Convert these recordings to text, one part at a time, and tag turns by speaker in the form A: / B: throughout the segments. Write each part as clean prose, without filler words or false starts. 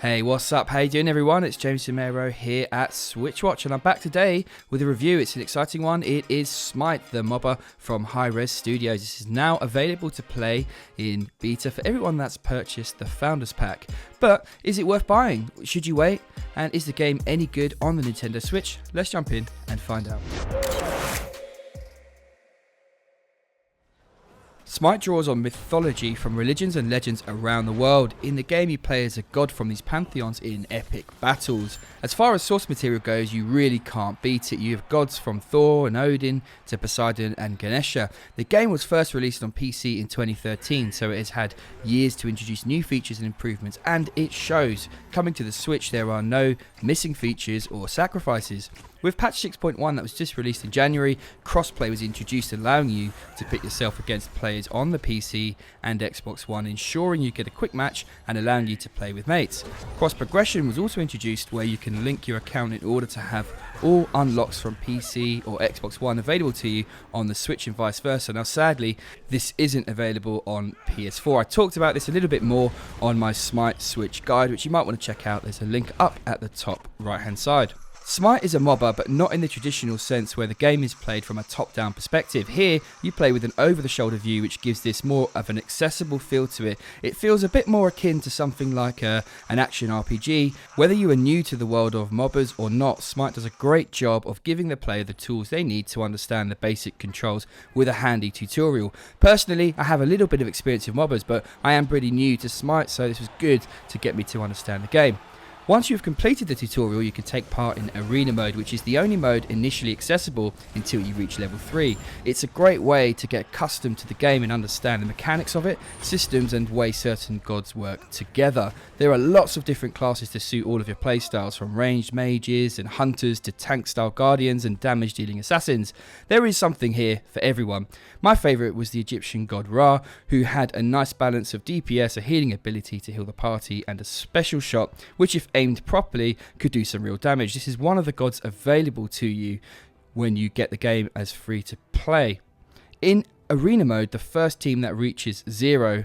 A: Hey, what's up? How you doing, everyone? It's James Romero here at SwitchWatch, and I'm back today with a review. It's an exciting one. It is SMITE, the MOBA from Hi-Rez Studios. This is now available to play in beta for everyone that's purchased the Founders Pack. But is it worth buying? Should you wait? And is the game any good on the Nintendo Switch? Let's jump in and find out. SMITE draws on mythology from religions and legends around the world. In the game, you play as a god from these pantheons in epic battles. As far as source material goes, you really can't beat it. You have gods from Thor and Odin to Poseidon and Ganesha. The game was first released on PC in 2013, so it has had years to introduce new features and improvements, and it shows. Coming to the Switch, there are no missing features or sacrifices. With patch 6.1 that was just released in January, crossplay was introduced, allowing you to pit yourself against players on the PC and Xbox One, ensuring you get a quick match and allowing you to play with mates. Cross progression was also introduced, where you can link your account in order to have all unlocks from PC or Xbox One available to you on the Switch and vice versa. Now sadly, this isn't available on PS4. I talked about this a little bit more on my SMITE Switch guide, which you might want to check out. There's a link up at the top right hand side. SMITE is a MOBA, but not in the traditional sense where the game is played from a top-down perspective. Here, you play with an over-the-shoulder view, which gives this more of an accessible feel to it. It feels a bit more akin to something like an action RPG. Whether you are new to the world of MOBAs or not, SMITE does a great job of giving the player the tools they need to understand the basic controls with a handy tutorial. Personally, I have a little bit of experience with MOBAs, but I am pretty new to SMITE, so this was good to get me to understand the game. Once you've completed the tutorial, you can take part in Arena Mode, which is the only mode initially accessible until you reach level 3. It's a great way to get accustomed to the game and understand the mechanics of it, systems and way certain gods work together. There are lots of different classes to suit all of your playstyles, from ranged mages and hunters to tank style guardians and damage dealing assassins. There is something here for everyone. My favourite was the Egyptian god Ra, who had a nice balance of DPS, a healing ability to heal the party, and a special shot which, if aimed properly, could do some real damage. This is one of the gods available to you when you get the game as free to play. In Arena Mode, the first team that reaches 0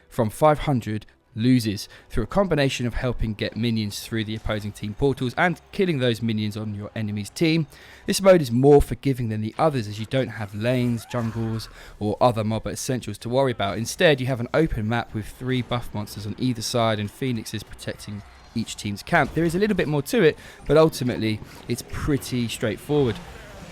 A: from 500 loses, through a combination of helping get minions through the opposing team portals and killing those minions on your enemy's team. This mode is more forgiving than the others, as you don't have lanes, jungles or other MOBA essentials to worry about. Instead, you have an open map with 3 buff monsters on either side and phoenixes protecting each team's camp. There is a little bit more to it, but ultimately it's pretty straightforward.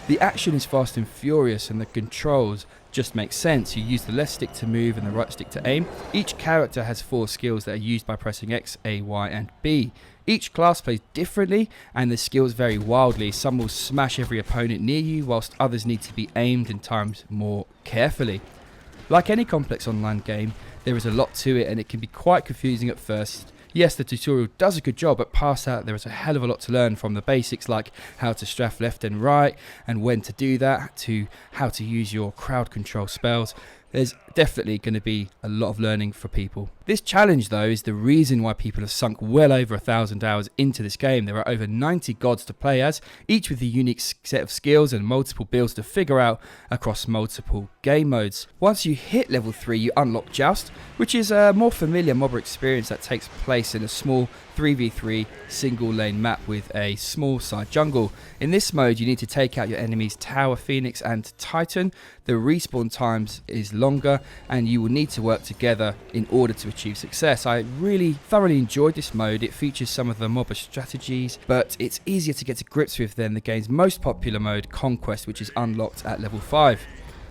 A: The action is fast and furious, and the controls just make sense. You use the left stick to move and the right stick to aim. Each character has 4 skills that are used by pressing X, A, Y and B. Each class plays differently and the skills vary wildly. Some will smash every opponent near you, whilst others need to be aimed and timed more carefully. Like any complex online game, there is a lot to it and it can be quite confusing at first. Yes, the tutorial does a good job, but past that there is a hell of a lot to learn, from the basics like how to strafe left and right and when to do that, to how to use your crowd control spells. There's definitely going to be a lot of learning for people. This challenge, though, is the reason why people have sunk well over 1,000 hours into this game. There are over 90 gods to play as, each with a unique set of skills and multiple builds to figure out across multiple game modes. Once you hit level 3, you unlock Joust, which is a more familiar MOBA experience that takes place in a small 3v3 single lane map with a small side jungle. In this mode, you need to take out your enemies Tower, Phoenix and Titan. The respawn times is longer and you will need to work together in order to achieve success. I really thoroughly enjoyed this mode. It features some of the MOBA strategies, but it's easier to get to grips with than the game's most popular mode, Conquest, which is unlocked at level 5.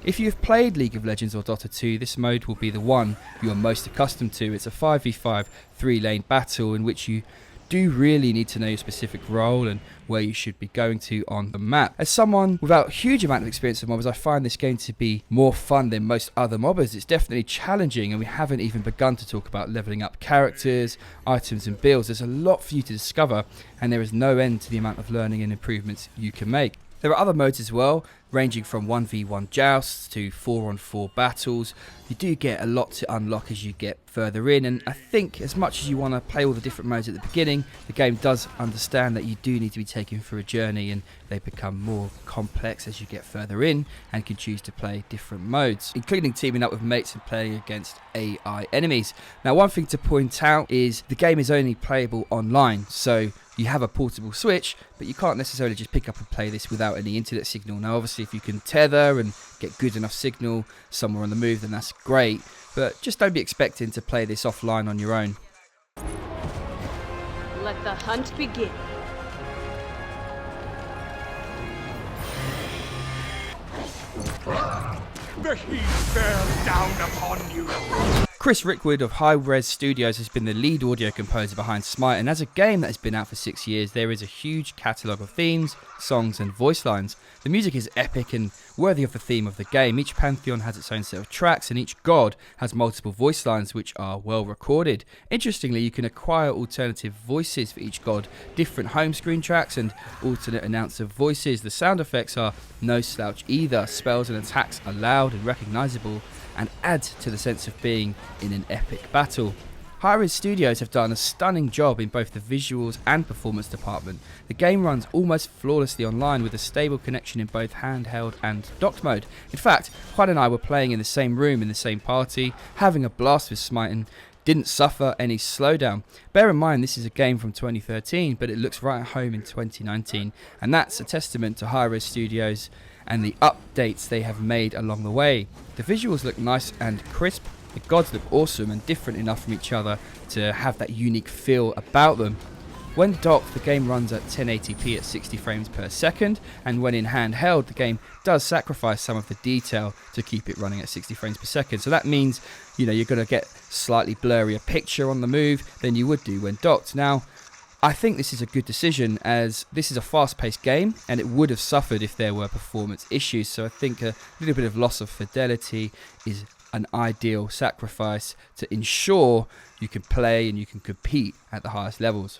A: If you've played League of Legends or Dota 2, this mode will be the one you are most accustomed to. It's a 5v5 3-lane battle in which you do really need to know your specific role and where you should be going to on the map. As someone without a huge amount of experience with MOBAs, I find this game to be more fun than most other MOBAs. It's definitely challenging, and we haven't even begun to talk about leveling up characters, items and builds. There's a lot for you to discover, and there is no end to the amount of learning and improvements you can make. There are other modes as well ranging from 1v1 jousts to 4-on-4 battles. You do get a lot to unlock as you get further in, and I think as much as you want to play all the different modes at the beginning, the game does understand that you do need to be taken through a journey, and they become more complex as you get further in and can choose to play different modes, including teaming up with mates and playing against AI enemies. Now, one thing to point out is the game is only playable online, so you have a portable Switch, but you can't necessarily just pick up and play this without any internet signal. Now, obviously, if you can tether and get good enough signal somewhere on the move, then that's great, but just don't be expecting to play this offline on your own.
B: Let the hunt begin.
C: The heat bears down upon you.
A: Chris Rickwood of Hi-Rez Studios has been the lead audio composer behind SMITE, and as a game that has been out for 6 years, there is a huge catalogue of themes, songs and voice lines. The music is epic and worthy of the theme of the game. Each pantheon has its own set of tracks, and each god has multiple voice lines which are well recorded. Interestingly, you can acquire alternative voices for each god, different home screen tracks and alternate announcer voices. The sound effects are no slouch either. Spells and attacks are loud and recognisable and add to the sense of being in an epic battle. Hi-Rez Studios have done a stunning job in both the visuals and performance department. The game runs almost flawlessly online with a stable connection in both handheld and docked mode. In fact, Juan and I were playing in the same room in the same party, having a blast with SMITE, and didn't suffer any slowdown. Bear in mind this is a game from 2013, but it looks right at home in 2019, and that's a testament to Hi-Rez Studios and the updates they have made along the way. The visuals look nice and crisp, the gods look awesome and different enough from each other to have that unique feel about them. When docked, the game runs at 1080p at 60 frames per second, and when in handheld, the game does sacrifice some of the detail to keep it running at 60 frames per second. So that means, you're going to get slightly blurrier picture on the move than you would do when docked. Now, I think this is a good decision, as this is a fast-paced game and it would have suffered if there were performance issues, so I think a little bit of loss of fidelity is an ideal sacrifice to ensure you can play and you can compete at the highest levels.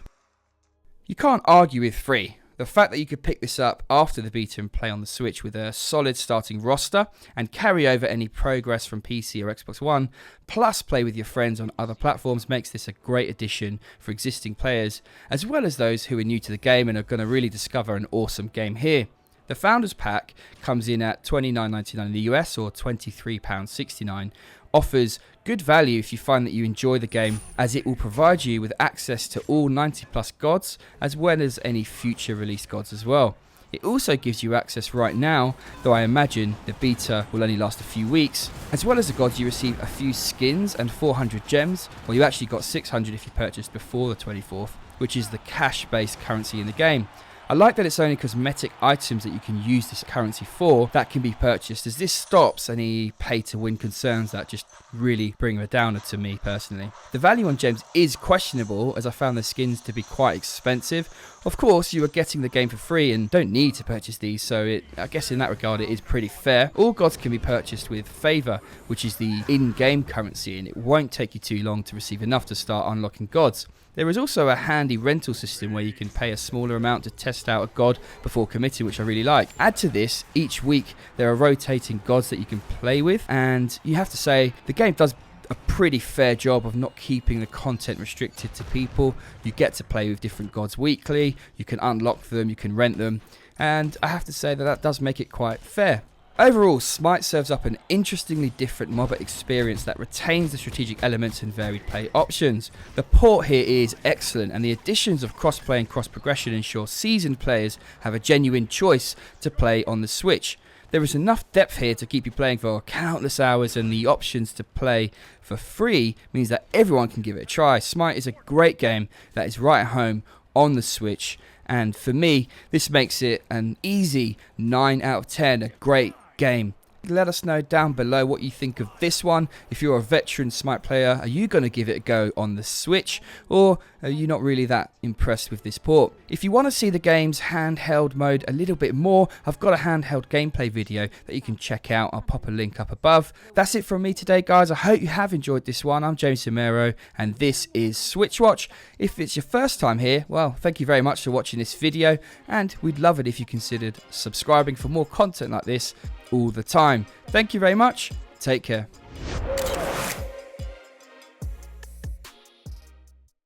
A: You can't argue with free. The fact that you could pick this up after the beta and play on the Switch with a solid starting roster and carry over any progress from PC or Xbox One, plus play with your friends on other platforms, makes this a great addition for existing players, as well as those who are new to the game and are going to really discover an awesome game here. The Founders Pack comes in at $29.99 in the US or £23.69, offers good value if you find that you enjoy the game, as it will provide you with access to all 90 plus gods as well as any future released gods as well. It also gives you access right now, though I imagine the beta will only last a few weeks. As well as the gods, you receive a few skins and 400 gems, well, you actually got 600 if you purchased before the 24th, which is the cash based currency in the game. I like that it's only cosmetic items that you can use this currency for that can be purchased, as this stops any pay-to-win concerns that just really bring a downer to me personally. The value on gems is questionable, as I found the skins to be quite expensive. Of course, you are getting the game for free and don't need to purchase these, so I guess in that regard it is pretty fair. All gods can be purchased with favour, which is the in-game currency, and it won't take you too long to receive enough to start unlocking gods. There is also a handy rental system where you can pay a smaller amount to test out a god before committing, which I really like. Add to this, each week there are rotating gods that you can play with, and you have to say the game does a pretty fair job of not keeping the content restricted to people. You get to play with different gods weekly, you can unlock them, you can rent them, and I have to say that does make it quite fair. Overall, SMITE serves up an interestingly different MOBA experience that retains the strategic elements and varied play options. The port here is excellent, and the additions of cross-play and cross-progression ensure seasoned players have a genuine choice to play on the Switch. There is enough depth here to keep you playing for countless hours, and the options to play for free means that everyone can give it a try. SMITE is a great game that is right at home on the Switch, and for me, this makes it an easy 9 out of 10, a great game. Let us know down below what you think of this one. If you're a veteran SMITE player, are you going to give it a go on the Switch, or are you not really that impressed with this port? If you want to see the game's handheld mode a little bit more, I've got a handheld gameplay video that you can check out. I'll pop a link up above. That's it from me today, guys. I hope you have enjoyed this one. I'm James Romero, and this is SwitchWatch. If it's your first time here, well, thank you very much for watching this video, and we'd love it if you considered subscribing for more content like this all the time. Thank you very much. Take care.